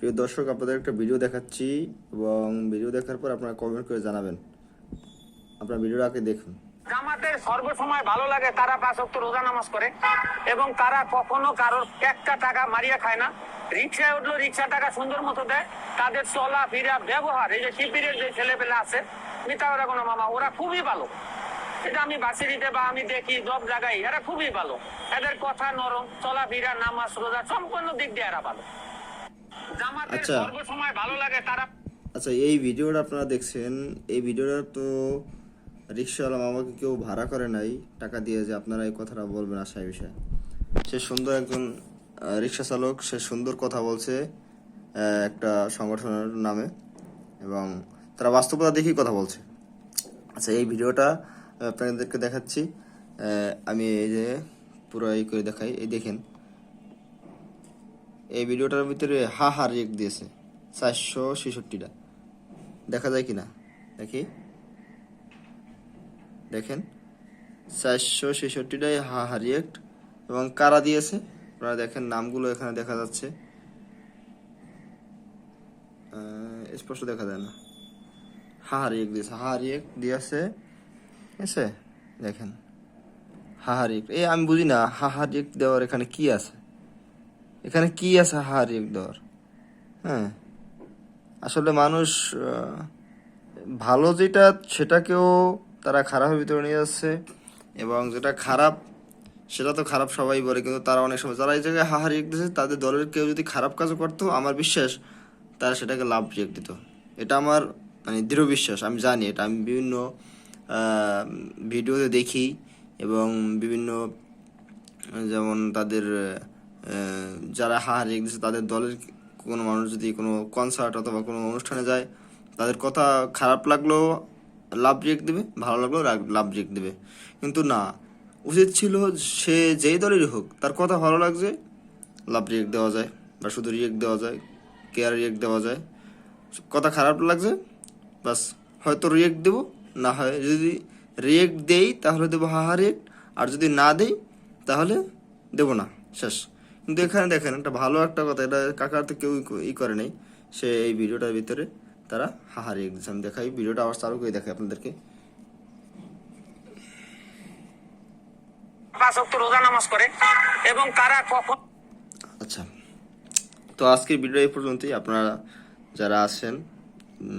প্রিয় দর্শক, আপনাদের একটা ভিডিও দেখাচ্ছি এবং ভিডিও দেখার পর আপনারা কমেন্ট করে জানাবেন। আপনারা ভিডিওটা আগে দেখুন। জামাতের সর্বসময় ভালো লাগে, তারা 5 ওয়াক্ত রোজা নামাজ করে এবং তারা কখনো কারোর একটা টাকা মারিয়া খায় না। রিক্সায় উঠলো, রিক্সা টাকা সুন্দর মতো দেয়। তাদের চলা ফিরা ব্যবহার, এই যে শিবিরের যে ছেলেপেলে আছে, মিতা ওরা কোনো মামা, ওরা খুবই ভালো। এটা আমি বাসিরিতে বা আমি দেখি সব জায়গায় এরা খুবই ভালো। এদের কথা নরম, চলাফেরা, নামাজ রোজা সম্পূর্ণ দিক দিয়ে এরা ভালো। জামাতের সর্বসময় ভালো লাগে তারা। আচ্ছা, এই ভিডিওটা আপনারা দেখছেন, এই ভিডিওটা তো রিক্সাওয়ালা মামাকে কেউ ভাড়া করে নাই টাকা দিয়ে যে আপনারা এই কথাটা বলবেন আশায় বিষয়ে। সে সুন্দর একজন রিক্সা চালক, সে সুন্দর কথা বলছে একটা সংগঠনের নামে এবং তারা বাস্তবতা দেখেই কথা বলছে। আচ্ছা, এই ভিডিওটা আপনাদেরকে দেখাচ্ছি। আমি এই যে পুরো এই করে দেখাই, এই দেখেন এই ভিডিওটার ভিতরে হা রিয়েক্ট দিয়েছে 466টা। দেখা যায় কিনা দেখি, দেখেন 466টাই হা রিয়েক্ট। এবং কারা দিয়েছে আপনারা দেখেন, নামগুলো এখানে দেখা যাচ্ছে, স্পষ্ট দেখা যায় না। হা রিয়েক্ট দিয়েছে, হা রিয়েক্ট দিয়েছে, ঠিক আছে? দেখেন হা রিয়েক্ট। এই আমি বুঝি না হা রিয়েক্ট দেওয়ার এখানে কি আছে, এখানে কি আছে হা রিয়েক্ট দেওয়ার? হ্যাঁ, আসলে মানুষ ভালো যেটা সেটাকেও তারা খারাপের ভিতরে নিয়ে যাচ্ছে এবং যেটা খারাপ সেটা তো খারাপ সবাই বলে, কিন্তু তারা অনেক সময় যারা এই জায়গায় হাহা রিয়েক্ট দিচ্ছে তাদের দলের কেউ যদি খারাপ কাজও করতো, আমার বিশ্বাস তারা সেটাকে লাভ রিয়েক্ট দিত। এটা আমার মানে দৃঢ় বিশ্বাস। আমি জানি এটা, আমি বিভিন্ন ভিডিওতে দেখি এবং বিভিন্ন যেমন তাদের যারা হাহা রিয়েক্ট দিচ্ছে তাদের দলের কোনো মানুষ যদি কোনো কনসার্ট অথবা কোনো অনুষ্ঠানে যায়, তাদের কথা খারাপ লাগলেও লাভ রিয়েক্ট দেবে, ভালো লাগলেও লাভ রিয়েক্ট দেবে। কিন্তু না, উচিত ছিল সে যেই দলেরই হোক তার কথা ভালো লাগছে লাভ রিয়েক্ট দেওয়া যায় বা শুধু রিয়েক্ট দেওয়া যায়, কেয়ার রিয়েক্ট দেওয়া যায়। কথা খারাপ লাগছে বাস হয়তো রিয়েক্ট দেবো, না হয় যদি রিয়েক্ট দেই তাহলে দেবো হাহা রিয়েক্ট, আর যদি না দেই তাহলে দেবো না, শেষ। কিন্তু এখানে দেখেন একটা ভালো একটা কথা, এটা কাকার তো কেউ করে নেই। সে এই ভিডিওটার ভিতরে তারা হাহা রিয়েক্ট দিচ্ছে। আমি দেখাই ভিডিওটা আবার চালু করে দেখাই আপনাদেরকে। 5 ওয়াক্ত রোজা নামাজ করে এবং তারা কখন। আচ্ছা, তো আজকের ভিডিও এই পর্যন্তই। আপনারা যারা আছেন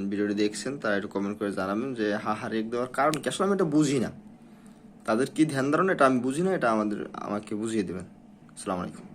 ভিডিওটি দেখছেন তারা একটু কমেন্ট করে জানাবেন যে হা রিয়েক্ট দেওয়ার কারণ কি। আসলে আমি এটা বুঝি না, তাদের কি ধ্যান ধারণা এটা আমি বুঝি না, এটা আমাকে বুঝিয়ে দেবেন। আসসালামু আলাইকুম।